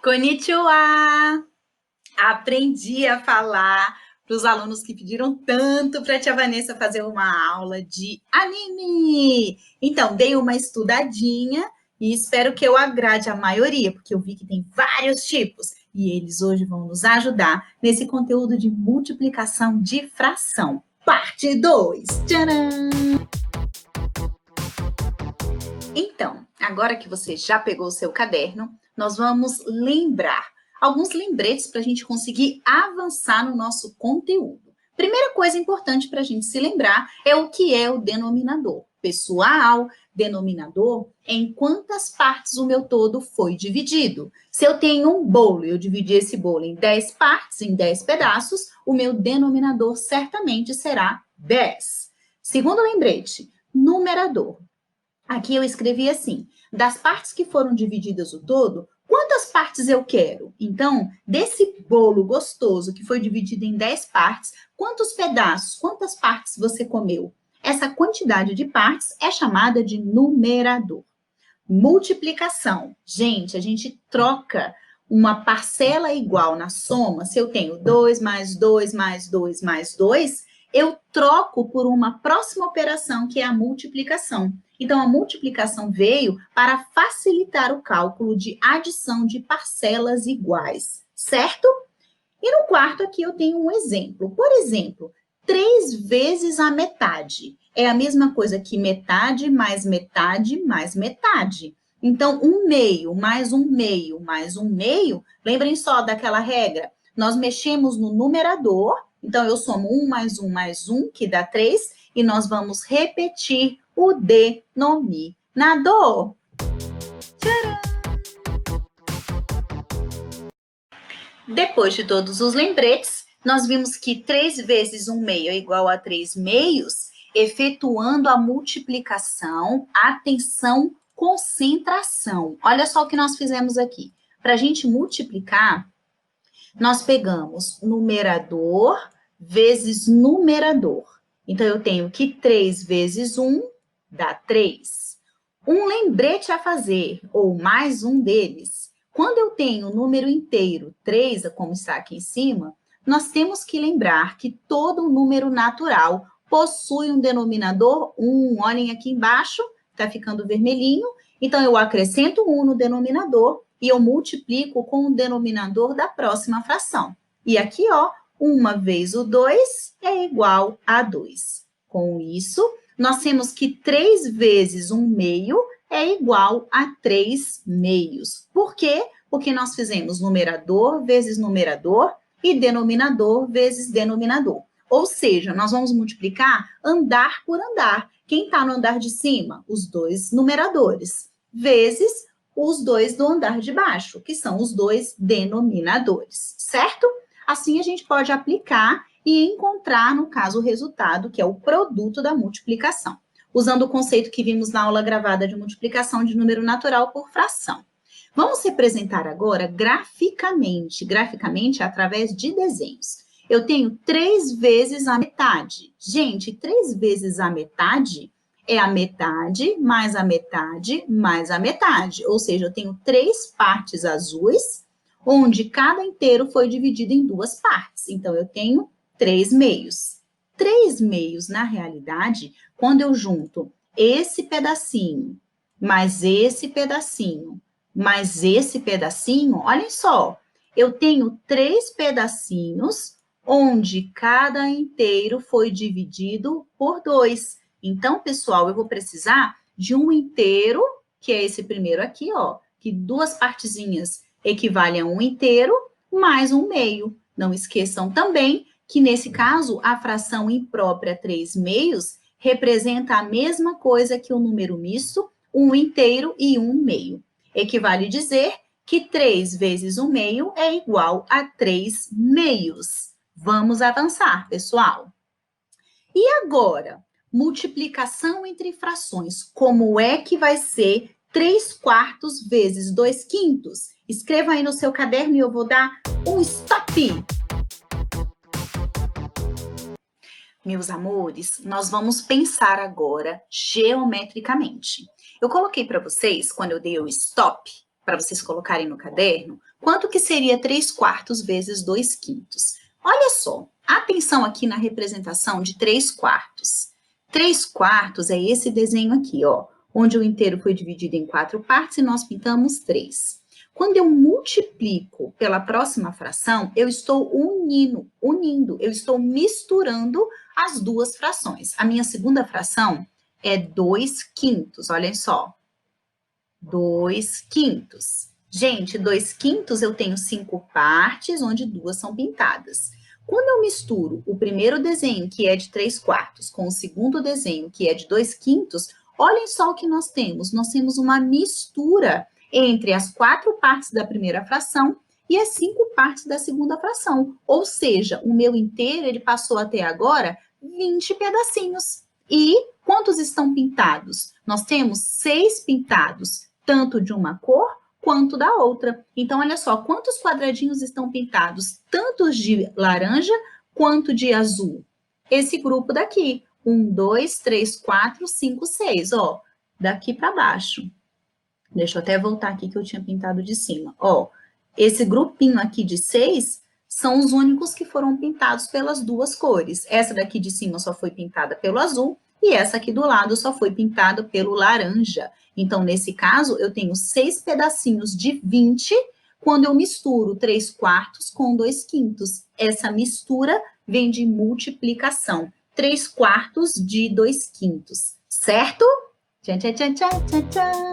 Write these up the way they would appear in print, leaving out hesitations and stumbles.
Konnichiwa! Aprendi a falar para os alunos que pediram tanto para a tia Vanessa fazer uma aula de anime. Então, dei uma estudadinha e espero que eu agrade a maioria, porque eu vi que tem vários tipos. E eles hoje vão nos ajudar nesse conteúdo de multiplicação de fração. Parte 2. Tcharam! Então, agora que você já pegou o seu caderno, nós vamos lembrar alguns lembretes para a gente conseguir avançar no nosso conteúdo. Primeira coisa importante para a gente se lembrar é o que é o denominador. Pessoal, denominador é em quantas partes o meu todo foi dividido. Se eu tenho um bolo e eu dividi esse bolo em 10 partes, em 10 pedaços, o meu denominador certamente será 10. Segundo lembrete, numerador. Aqui eu escrevi assim, das partes que foram divididas o todo, quantas partes eu quero? Então, desse bolo gostoso que foi dividido em 10 partes, quantos pedaços, quantas partes você comeu? Essa quantidade de partes é chamada de numerador. Multiplicação. Gente, a gente troca uma parcela igual na soma. Se eu tenho 2 mais 2 mais 2 mais 2, eu troco por uma próxima operação, que é a multiplicação. Então, a multiplicação veio para facilitar o cálculo de adição de parcelas iguais, certo? E no quarto aqui eu tenho um exemplo. Por exemplo, 3 vezes a metade. É a mesma coisa que metade mais metade mais metade. Então, 1/2 mais 1/2 mais 1/2, lembrem só daquela regra. Nós mexemos no numerador, então eu somo 1 mais 1 mais 1, que dá 3, e nós vamos repetir o denominador. Tcharam! Depois de todos os lembretes, nós vimos que 3 vezes 1/2 é igual a 3 meios, efetuando a multiplicação, atenção, concentração. Olha só o que nós fizemos aqui. Para a gente multiplicar, nós pegamos numerador vezes numerador. Então, eu tenho que 3 vezes 1 dá 3. Um lembrete a fazer, ou mais um deles. Quando eu tenho o número inteiro 3, como está aqui em cima, nós temos que lembrar que todo número natural possui um denominador 1. Olhem aqui embaixo, está ficando vermelhinho. Então, eu acrescento 1 no denominador e eu multiplico com o denominador da próxima fração. E aqui, ó, 1 vezes o 2 é igual a 2. Com isso, nós temos que 3 vezes 1/2 é igual a 3 meios. Por quê? Porque nós fizemos numerador vezes numerador e denominador vezes denominador. Ou seja, nós vamos multiplicar andar por andar. Quem está no andar de cima? Os dois numeradores, vezes os dois do andar de baixo, que são os dois denominadores, certo? Assim, a gente pode aplicar e encontrar, no caso, o resultado, que é o produto da multiplicação, usando o conceito que vimos na aula gravada de multiplicação de número natural por fração. Vamos representar agora graficamente através de desenhos. Eu tenho 3 vezes a metade. Gente, 3 vezes a metade é a metade mais a metade mais a metade. Ou seja, eu tenho 3 partes azuis, onde cada inteiro foi dividido em 2 partes. Então, eu tenho 3 meios. 3 meios, na realidade, quando eu junto esse pedacinho, mais esse pedacinho, mais esse pedacinho, olhem só, eu tenho 3 pedacinhos, onde cada inteiro foi dividido por 2. Então, pessoal, eu vou precisar de um inteiro, que é esse primeiro aqui, ó, que 2 partezinhas equivalem a um inteiro, mais 1/2. Não esqueçam também que, nesse caso, a fração imprópria 3 meios representa a mesma coisa que o número misto, 1 inteiro e 1/2. Equivale dizer que 3 vezes 1/2 é igual a 3 meios. Vamos avançar, pessoal. E agora, multiplicação entre frações. Como é que vai ser 3/4 vezes 2/5? Escreva aí no seu caderno e eu vou dar um stop. Meus amores, nós vamos pensar agora geometricamente. Eu coloquei para vocês, quando eu dei o stop, para vocês colocarem no caderno, quanto que seria 3/4 vezes 2/5? Olha só, atenção aqui na representação de 3/4. 3/4 é esse desenho aqui, ó, onde o inteiro foi dividido em 4 partes e nós pintamos 3. Quando eu multiplico pela próxima fração, eu estou unindo, eu estou misturando as duas frações. A minha segunda fração é 2/5, olhem só. 2/5. Gente, 2/5 eu tenho 5 partes, onde 2 são pintadas. Quando eu misturo o primeiro desenho, que é de 3/4, com o segundo desenho, que é de 2/5, olhem só o que nós temos. Nós temos uma mistura entre as 4 partes da primeira fração e as 5 partes da segunda fração. Ou seja, o meu inteiro, ele passou até agora 20 pedacinhos. E quantos estão pintados? Nós temos 6 pintados, tanto de uma cor quanto da outra. Então, olha só, quantos quadradinhos estão pintados, tanto de laranja quanto de azul? Esse grupo daqui, 1, 2, 3, 4, 5, 6, ó, daqui para baixo. Deixa eu até voltar aqui que eu tinha pintado de cima. Ó, esse grupinho aqui de 6 são os únicos que foram pintados pelas duas cores. Essa daqui de cima só foi pintada pelo azul e essa aqui do lado só foi pintada pelo laranja. Então, nesse caso, eu tenho 6 pedacinhos de 20 quando eu misturo 3/4 com 2/5. Essa mistura vem de multiplicação. 3/4 de 2/5, certo? Tchan, tchan, tchan, tchan, tchan, tchan.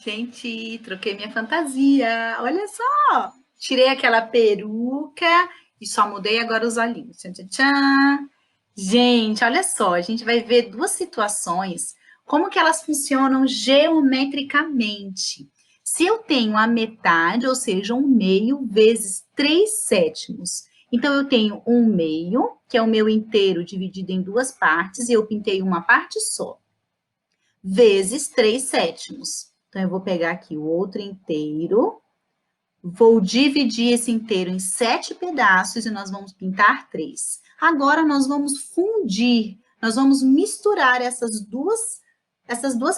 Gente, troquei minha fantasia. Olha só. Tirei aquela peruca e só mudei agora os olhinhos. Tchan, tchan, tchan. Gente, olha só. A gente vai ver duas situações, como que elas funcionam geometricamente. Se eu tenho a metade, ou seja, 1/2 vezes 3/7. Então, eu tenho 1/2, que é o meu inteiro dividido em duas partes, e eu pintei uma parte só, vezes 3/7. Então, eu vou pegar aqui o outro inteiro, vou dividir esse inteiro em 7 pedaços e nós vamos pintar 3. Agora, nós vamos fundir, nós vamos misturar essas duas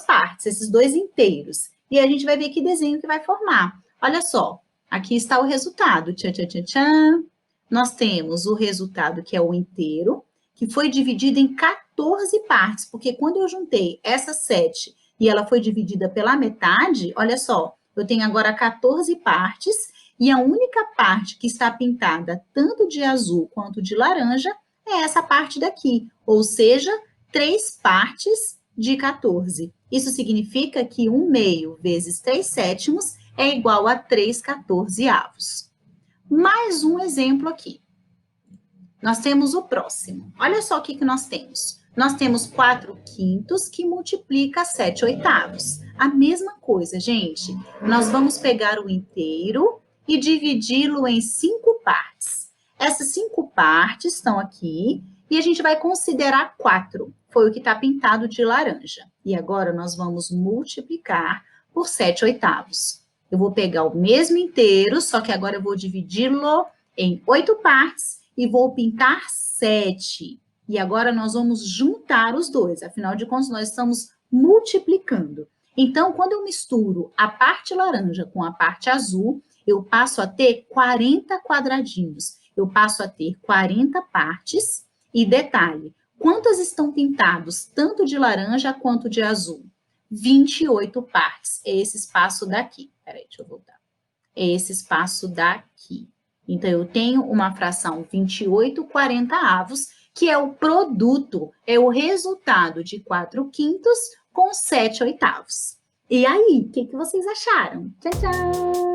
partes, esses dois inteiros. E a gente vai ver que desenho que vai formar. Olha só, aqui está o resultado. Tchan, tchan, tchan, tchan. Nós temos o resultado, que é o inteiro, que foi dividido em 14 partes, porque quando eu juntei essas 7 e ela foi dividida pela metade, olha só, eu tenho agora 14 partes, e a única parte que está pintada tanto de azul quanto de laranja é essa parte daqui, ou seja, 3 partes de 14. Isso significa que 1/2 vezes 3/7 é igual a 3/14. Mais um exemplo aqui. Nós temos o próximo. Olha só o que nós temos. Nós temos 4/5 que multiplica 7/8. A mesma coisa, gente. Nós vamos pegar o inteiro e dividi-lo em 5 partes. Essas 5 partes estão aqui e a gente vai considerar 4. Foi o que está pintado de laranja. E agora nós vamos multiplicar por 7/8. Eu vou pegar o mesmo inteiro, só que agora eu vou dividi-lo em 8 partes e vou pintar 7. E agora nós vamos juntar os dois, afinal de contas, nós estamos multiplicando. Então, quando eu misturo a parte laranja com a parte azul, eu passo a ter 40 quadradinhos. Eu passo a ter 40 partes. E detalhe, quantas estão pintados tanto de laranja quanto de azul? 28 partes. É esse espaço daqui. Peraí, deixa eu voltar. É esse espaço daqui. Então, eu tenho uma fração 28/40, que é o produto, é o resultado de 4/5 com 7/8. E aí, o que vocês acharam? Tchau, tchau!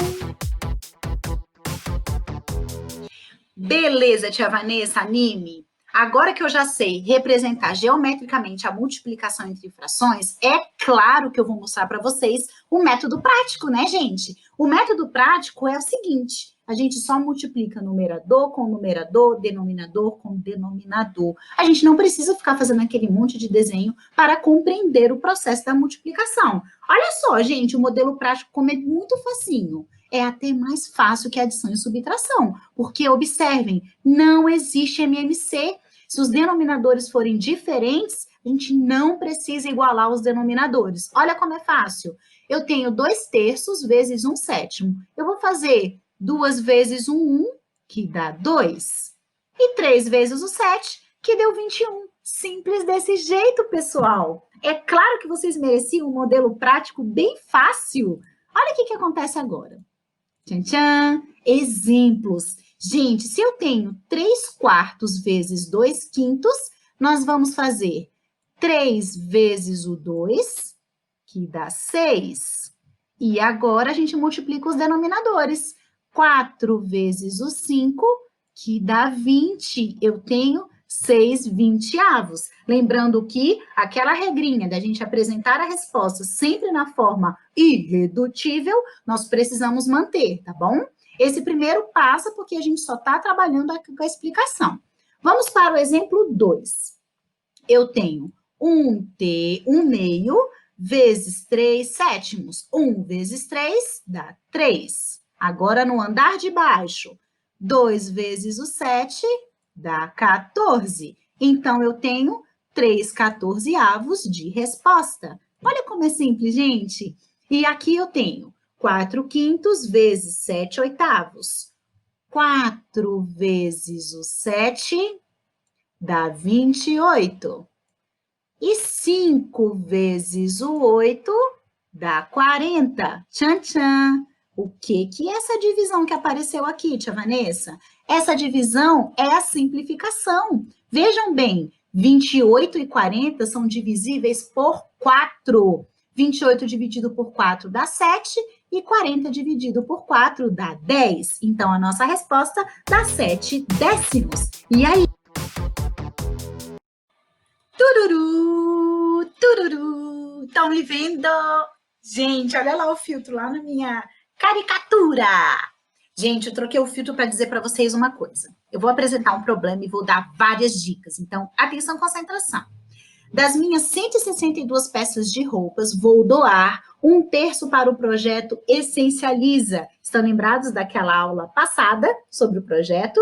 Beleza, tia Vanessa, anime? Agora que eu já sei representar geometricamente a multiplicação entre frações, é claro que eu vou mostrar para vocês o método prático, né, gente? O método prático é o seguinte: a gente só multiplica numerador com numerador, denominador com denominador. A gente não precisa ficar fazendo aquele monte de desenho para compreender o processo da multiplicação. Olha só, gente, o modelo prático como é muito facinho. É até mais fácil que adição e subtração, porque, observem, não existe MMC. Se os denominadores forem diferentes, A gente não precisa igualar os denominadores. Olha como é fácil. Eu tenho 2/3 vezes 1/7. Eu vou fazer 2 vezes o 1, que dá 2. E 3 vezes o 7, que deu 21. Simples desse jeito, pessoal. É claro que vocês mereciam um modelo prático bem fácil. Olha o que acontece agora. Tchan, tchan. Exemplos. Gente, se eu tenho 3/4 vezes 2/5, nós vamos fazer 3 vezes o 2, que dá 6. E agora a gente multiplica os denominadores. 4 vezes o 5, que dá 20. Eu tenho 6/20. Lembrando que aquela regrinha da gente apresentar a resposta sempre na forma irredutível, nós precisamos manter, tá bom? Esse primeiro passa porque a gente só está trabalhando aqui com a explicação. Vamos para o exemplo 2. Eu tenho 1 meio vezes 3/7. 1 vezes 3 dá 3. Agora, no andar de baixo, 2 vezes o 7 dá 14. Então, eu tenho 3/14 de resposta. Olha como é simples, gente. E aqui eu tenho 4/5 vezes 7/8. 4 vezes o 7 dá 28. E 5 vezes o 8 dá 40. Tchan, tchan. O que é essa divisão que apareceu aqui, tia Vanessa? Essa divisão é a simplificação. Vejam bem, 28 e 40 são divisíveis por 4. 28 dividido por 4 dá 7 e 40 dividido por 4 dá 10. Então, a nossa resposta dá 7 décimos. E aí? Tururu, tururu, estão me vendo? Gente, olha lá o filtro, lá na minha caricatura. Gente, eu troquei o filtro para dizer para vocês uma coisa. Eu vou apresentar um problema e vou dar várias dicas. Então, atenção, concentração. Das minhas 162 peças de roupas, vou doar 1/3 para o projeto Essencializa. Estão lembrados daquela aula passada sobre o projeto?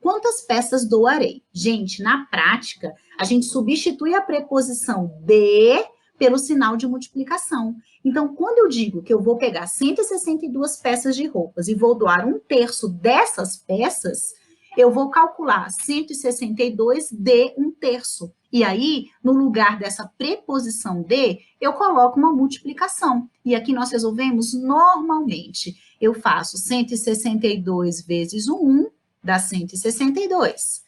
Quantas peças doarei? Gente, na prática, a gente substitui a preposição de pelo sinal de multiplicação. Então, quando eu digo que eu vou pegar 162 peças de roupas e vou doar 1/3 dessas peças, eu vou calcular 162 de 1/3. E aí, no lugar dessa preposição de, eu coloco uma multiplicação. E aqui nós resolvemos normalmente. Eu faço 162 vezes o 1, dá 162.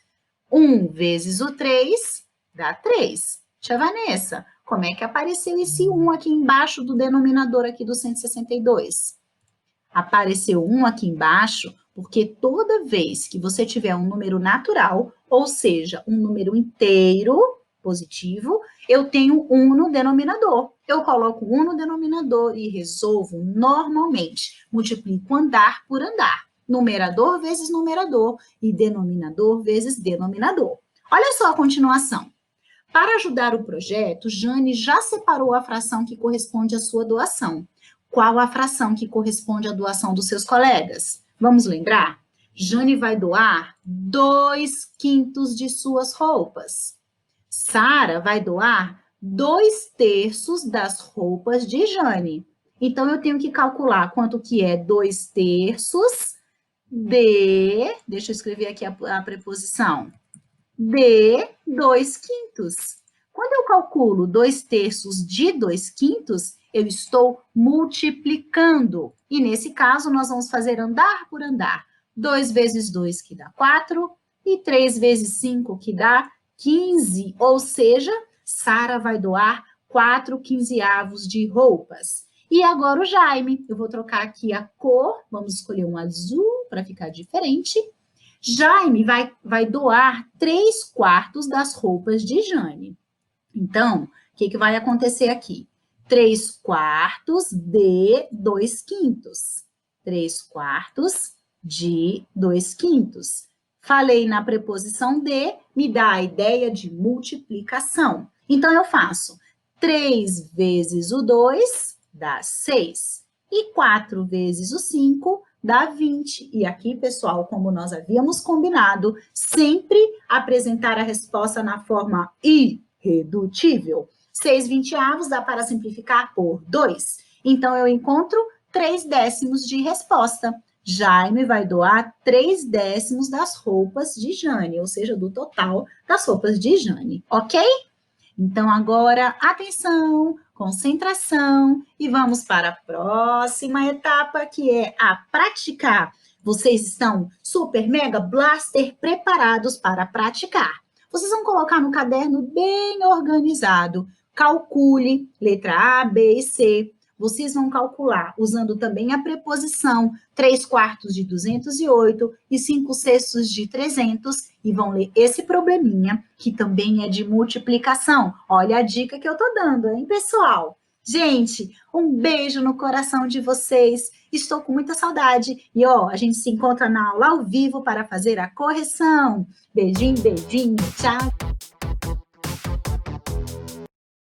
1 vezes o 3, dá 3. Tia Vanessa, como é que apareceu esse 1 aqui embaixo do denominador aqui do 162? Apareceu 1 aqui embaixo porque toda vez que você tiver um número natural, ou seja, um número inteiro positivo, eu tenho 1 no denominador. Eu coloco 1 no denominador e resolvo normalmente. Multiplico andar por andar. Numerador vezes numerador e denominador vezes denominador. Olha só a continuação. Para ajudar o projeto, Jane já separou a fração que corresponde à sua doação. Qual a fração que corresponde à doação dos seus colegas? Vamos lembrar? Jane vai doar 2/5 de suas roupas. Sara vai doar 2/3 das roupas de Jane. Então, eu tenho que calcular quanto que é 2/3 de... Deixa eu escrever aqui a preposição. De 2/5. Quando eu calculo 2/3 de 2/5, eu estou multiplicando. E nesse caso, nós vamos fazer andar por andar. 2 vezes 2, que dá 4, e 3 vezes 5, que dá 15. Ou seja, Sara vai doar 4/15 de roupas. E agora o Jaime. Eu vou trocar aqui a cor, vamos escolher um azul para ficar diferente. Jaime vai doar 3/4 das roupas de Jane. Então, o que vai acontecer aqui? 3/4 de 2/5. 3/4 de 2/5. Falei na preposição de, me dá a ideia de multiplicação. Então, eu faço 3 vezes o 2 dá 6. E 4 vezes o 5 dá 20. E aqui, pessoal, como nós havíamos combinado, sempre apresentar a resposta na forma irredutível. 6/20 dá para simplificar por 2. Então, eu encontro 3/10 de resposta. Jaime vai doar 3/10 das roupas de Jane, ou seja, do total das roupas de Jane, ok? Então, agora, atenção, concentração, e vamos para a próxima etapa, que é a praticar. Vocês estão super, mega, blaster preparados para praticar. Vocês vão colocar no caderno bem organizado. Calcule letra A, B e C. Vocês vão calcular usando também a preposição 3/4 de 208 e 5/6 de 300 e vão ler esse probleminha, que também é de multiplicação. Olha a dica que eu tô dando, hein, pessoal? Gente, um beijo no coração de vocês. Estou com muita saudade. E, ó, a gente se encontra na aula ao vivo para fazer a correção. Beijinho, beijinho, tchau.